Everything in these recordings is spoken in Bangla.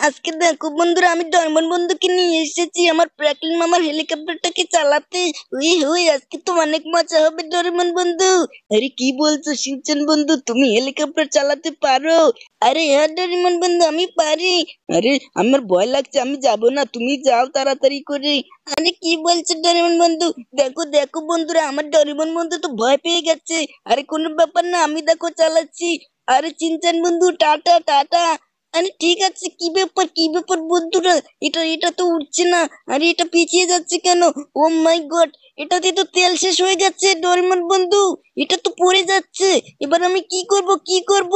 আজকে দেখো বন্ধুরা, আমি ডয়মন্ড বন্ধুকে নিয়ে এসেছি আমার প্রাকলিন মামার হেলিকপ্টারটাকে চালাতে। উই হুই, আজকে তো অনেক মজা হবে ডরেমন বন্ধু। আরে কি বলছো শিনচান বন্ধু, তুমি হেলিকপ্টার চালাতে পারো? আরে হ্যাঁ ডরেমন বন্ধু, আমি পারি। আরে আমার ভয় লাগছে, আমি যাব না, তুমি যাও তাড়াতাড়ি করে। আরে কি বলছো ডরেমন বন্ধু? দেখো দেখো বন্ধুরা, আমার ডরেমন বন্ধু তো ভয় পেয়ে গেছে। আরে কোনো ব্যাপার না, আমি দেখো চালাচ্ছি। আরে চিনচান বন্ধু, টাটা টাটা। আরে ঠিক আছে, কি ব্যাপার কি ব্যাপার বন্ধুরা? এটা এটা তো উঠছে না। আরে এটা পিছিয়ে যাচ্ছে কেন? ও মাই গড, এটাতে তো তেল শেষ হয়ে যাচ্ছে ডোরেমন বন্ধু। এটা তো পড়ে যাচ্ছে। এবার আমি কি করব কি করব?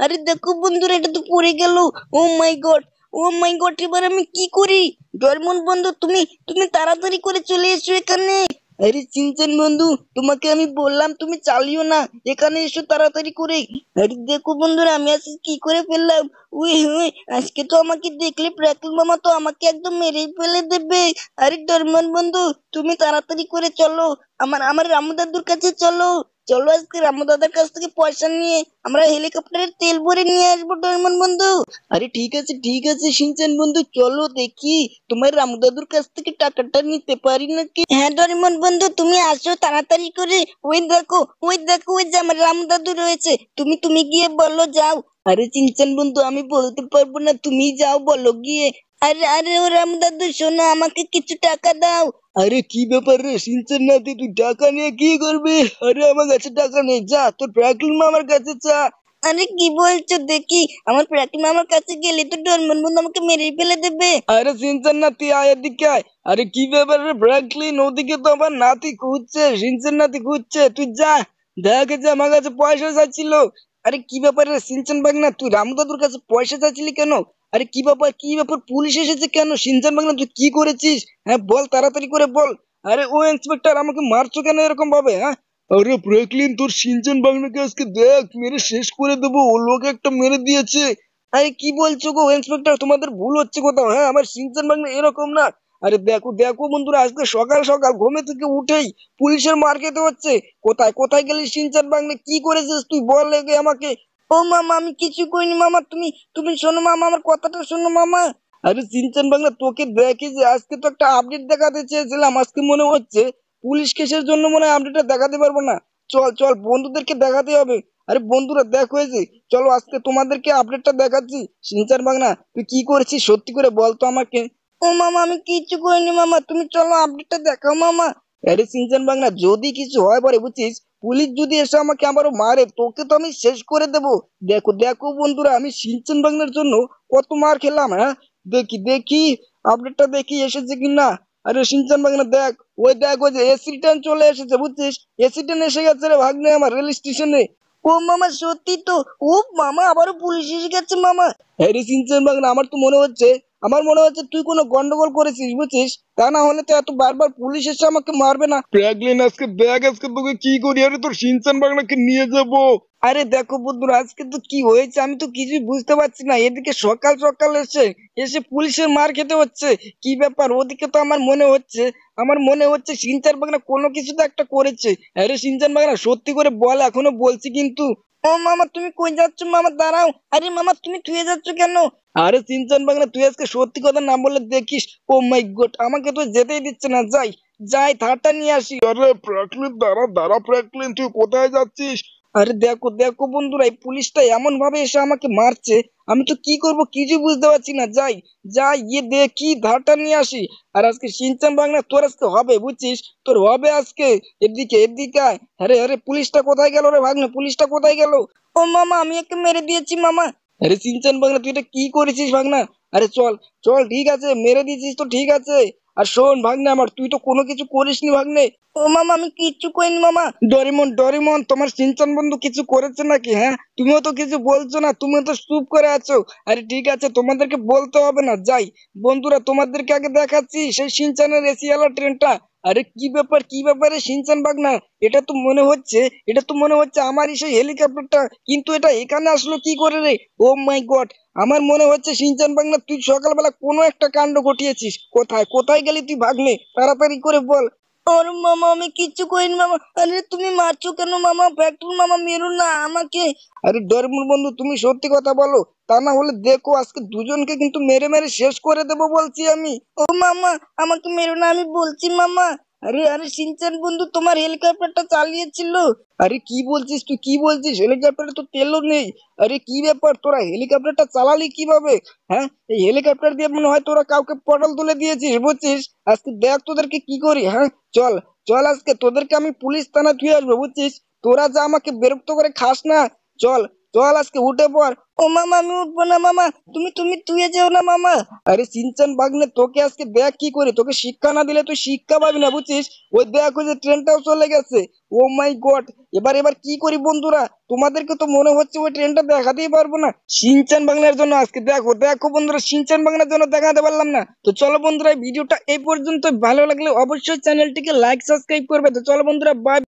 আরে দেখো বন্ধুরা, এটা তো পড়ে গেল। ও মাই গড, ও মাই গড, এবার আমি কি করি? ডোরেমন বন্ধু, তুমি তুমি তাড়াতাড়ি করে চলে এসো এখানে। আরে চিনচেন বন্ধু, তোমাকে আমি বললাম তুমি চালিও না, এখানে এসো তাড়াতাড়ি করে। আরে দেখো বন্ধুরা, আমি আজকে কি করে ফেললাম। উই হুই, আজকে তো আমাকে দেখলে প্রাকৃল মামা তো আমাকে একদম মেরেই ফেলে দেবে। আরে ডরমান বন্ধু, তুমি তাড়াতাড়ি করে চলো, আমার আমার রামু দাদুর কাছে চলো। চলো আজকে রামু দাদার কাছ থেকে পয়সা নিয়ে আমরা হেলিকপ্টারের তেল ভরে নিয়ে আসবো ডরমান বন্ধু। আরে ঠিক আছে শিনচান বন্ধু, চলো দেখি তোমার রামু দাদুর কাছ থেকে টাকাটা নিতে পারি নাকি। হ্যাঁ ডরিমন বন্ধু, তুমি আসো তাড়াতাড়ি করে। ওই দেখো ওই দেখো, ওই যে আমার রামু দাদু রয়েছে, তুমি তুমি গিয়ে বলো যাও। আরে চিনচান বন্ধু, আমি বলতে পারবো না, তুমি যাও বলো গিয়ে। আরে আরে ও রামু দাদু শোনো, আমাকে কিছু টাকা দাও। আরে কি ব্যাপার রে সিনচান নাতি, তুই টাকা নিয়ে কি করবি? আরে আমার কাছে টাকা নেই, যা তোর প্রাকলিন মামার কাছে চা। আরে কি বলছো দেখি? আমার প্রাকলিন মামার কাছে গেলে তো ডরমন বন্ধু আমাকে মেরে ফেলে দেবে। আরে সিনচান নাতি আয় এদিকে আয়। আরে কি ব্যাপার রে ফ্র্যাঙ্কলিন, ওদিকে তো আমার নাতি খুঁজছে, সিনচান নাতি খুঁজছে, তুই যা। দেখে যে আমার কাছে পয়সা চাচ্ছিল। আরে কি ব্যাপার রে সিনচান বাগনা, তুই রামু দাদুর কাছে পয়সা চাচ্ছিলি কেন? আরে কি ব্যাপার কি ব্যাপার, পুলিশ এসেছে কেন? সিনচান বাগনা তুই কি করেছিস? হ্যাঁ বল, তাড়াতাড়ি করে বল। আরে ও ইন্সপেক্টর, আমাকে মারছো কেন এরকম ভাবে? হ্যাঁ আরে ফ্র্যাঙ্কলিন, তোর সিনচান বাগনাকে আজকে দেখ মেরে শেষ করে দেবো, ও লোক একটা মেরে দিয়েছে। আরে কি বলছো গো ইন্সপেক্টর, তোমাদের ভুল হচ্ছে কোথাও। হ্যাঁ আমার সিনচান বাগনা এরকম না। আরে দেখো দেখো বন্ধুরা, আজকে সকাল সকাল ঘুমে থেকে উঠেই পুলিশের মার খেতে হচ্ছে। কোথায় কোথায় গেলি সিনচান বাগনা, কি করেছিস তুই বল আগে আমাকে। ও মামা, আমি কিছু করিনি মামা, তুমি তুমি শোনো মামা, আমার কথাটা শোনো মামা। আরে সিনচান বাংলা, তোকে দেখি যে আজকে তো একটা আপডেট দেখাতে চেয়েছিলাম, আজকে মনে হচ্ছে পুলিশ কেসের জন্য মনে হয় আপডেটটা দেখাতে পারবো না। চল চল, বন্ধুদেরকে দেখাতে হবে। আরে বন্ধুরা দেখ হয়েছে, চলো আজকে তোমাদেরকে আপডেটটা দেখাচ্ছি। সিনচান বাংলা, তুই কি করেছিস সত্যি করে বল তো আমাকে। ও মামা, আমি কিচ্ছু করিনি মামা, তুমি চলো আপডেটটা দেখাও মামা। আরে সিনচান বাংলা, যদি কিছু হয় পরে বুঝছিস, পুলিশ যদি এসে আমাকে আবারও মারে, তোকে তো আমি শেষ করে দেবো। দেখো দেখো বন্ধুরা, আমি সিনচান বাংলার জন্য কত মার খেলাম। হ্যাঁ দেখি দেখি আপডেটটা দেখি এসেছে কিনা। আরে সিনচান বাংলা দেখ, ওই দেখ ওই যে এসি ট্রেন চলে এসেছে বুঝছিস, এসি ট্রেন এসে গেছে রে ভাগ্নে আমার রেল স্টেশনে। ও মামা সত্যি তো? ও মামা, আবারও পুলিশ এসে গেছে মামা। হ্যাঁ রে সিনচান বাংলা, আমার মনে হচ্ছে তুই কোনো গন্ডগোল করেছিস বুঝছিস, তা না হলে তো এত বারবার পুলিশ এসে আমাকে মারবে না। ফ্র্যাঙ্কলিন আজকে দেখ, আজকে তোকে কি করি। আরে তোর সিনচান বাংলাকে নিয়ে যাব। আরে দেখো বন্ধুরা, আজকে তো কি হয়েছে আমি তো কিছুই বুঝতে পারছি না। এদিকে সকাল সকাল এসে এসে পুলিশের মার খেতে হচ্ছে, কি ব্যাপার? ওদিকে তো আমার মনে হচ্ছে সিনচান বাংলা কোনো কিছু তো একটা করেছে। আরে সিনচান বাংলা সত্যি করে বল, এখনো বলছি কিন্তু। ও মামা, তুমি কই যাচ্ছ মামা? দাঁড়াও। আরে মামা, তুমি থুয়ে যাচ্ছ কেন? আরে সিনচান বাংলা, তুই আজকে সত্যি কথা না বললে দেখিস। ও মাই গড, আমাকে তো যেতেই দিচ্ছে না, যাই যাই থারটা নিয়ে আসি। আরে ফ্র্যাঙ্কলিন, দাঁড়া দাঁড়া ফ্র্যাঙ্কলিন, তুই কোথায় যাচ্ছিস? আরে দেখো দেখো বন্ধুরা, এই পুলিশটা এমন ভাবে এসে আমাকে মারছে, আমি তো কি করব কিছু বুঝতে পারছি না। যাই যাই গিয়ে দেখি ধারটা নিয়ে আসি। আর আজকে সিনচান বাংলা তোর আজকে হবে বুঝছিস, তোর হবে আজকে। এদিকে এদিকে আয়। আরে আরে পুলিশটা কোথায় গেল রে ভাগ্নে, পুলিশটা কোথায় গেল? ও মামা, আমি একে মেরে দিয়েছি মামা। আরে সিনচান বাংলা, তুই এটা কি করেছিস ভাগনা? আরে চল চল, ঠিক আছে মেরে দিয়েছিস তো ঠিক আছে। আর শোন ভাগ্নে আমার, তুই তো কোনো কিছু করিসনি ভাগ্নে। ও মামা, আমি কিচ্ছু করিনি মামা। ডরিমন ডরিমন, তোমার সিনচান বন্ধু কিছু করেছে নাকি? হ্যাঁ তুমিও তো কিছু বলছো না, তুমিও তো চুপ করে আছো। আরে ঠিক আছে, তোমাদেরকে বলতে হবে না, যাই। বন্ধুরা তোমাদেরকে আগে দেখাচ্ছি সেই সিনচানের এসিয়ালা ট্রেনটা। আরে কি ব্যাপার কি ব্যাপারে সিনচান বাগনা, এটা তো মনে হচ্ছে আমারই সেই হেলিকপ্টারটা, কিন্তু এটা এখানে আসলো কি করে রে? ও মাই গড, আমার মনে হচ্ছে সিনচান বাগনা তুই সকালবেলা কোনো একটা কাণ্ড ঘটিয়েছিস। কোথায় কোথায় গেলি তুই ভাগ্নে, তাড়াতাড়ি করে বল। আর মামা আমি কিচ্ছু করিনি মামা। আরে তুমি মারছো কেন মামা? ফ্যাক্টরি মামা মেরো না আমাকে। আরে ডরিমন বন্ধু তুমি সত্যি কথা বলো, তা না হলে দেখো আজকে দুজনকে কিন্তু মেরে মেরে শেষ করে দেবো বলছি আমি। ও মামা আমাকে মেরো না আমি বলছি মামা। আরে আরে শিনচান বন্ধু তোমার হেলিকপ্টারটা চালিয়েছিল। আরে কি বলছিস তুই, কি বলছিস? হেলিকপ্টারে তো তেলও নেই। আরে কি ব্যাপার, তোরা হেলিকপ্টারটা চালালি কিভাবে? হ্যাঁ, এই হেলিকপ্টার দিয়ে মনে হয় তোরা কাউকে পটল তুলে দিয়েছিস বুঝছিস। আজকে দেখ তোদেরকে কি করি। হ্যাঁ চল, চল আজকে তোদেরকে আমি পুলিশ থানা থুয়ে আসবো বুঝছিস। তোরা যা আমাকে বিরক্ত করে খাস না। চল, চল আজকে উঠে পড়। ও মামা আমি উঠবো না মামা, তুমি তুমি তুই যেও না মামা। আরে সিনচান বাগনে তোকে আজকে দেখ কি করি, তোকে শিক্ষা না দিলে তুই শিক্ষা পাবি না বুঝছিস। ওই দেখ ওই যে ট্রেনটাও চলে গেছে। ও মাই গড, এবার এবার কি করি বন্ধুরা? তোমাদেরকে তো মনে হচ্ছে ওই ট্রেনটা দেখাতেই পারবো না। শিনচান বাংলার জন্য আজকে দেখো দেখো বন্ধুরা, শিনচান বাংলার জন্য দেখাতে পারলাম না। তো চলো বন্ধুরা এই ভিডিওটা এই পর্যন্ত, ভালো লাগলে অবশ্যই চ্যানেলটিকে লাইক সাবস্ক্রাইব করবে। তো চলো বন্ধুরা বাই।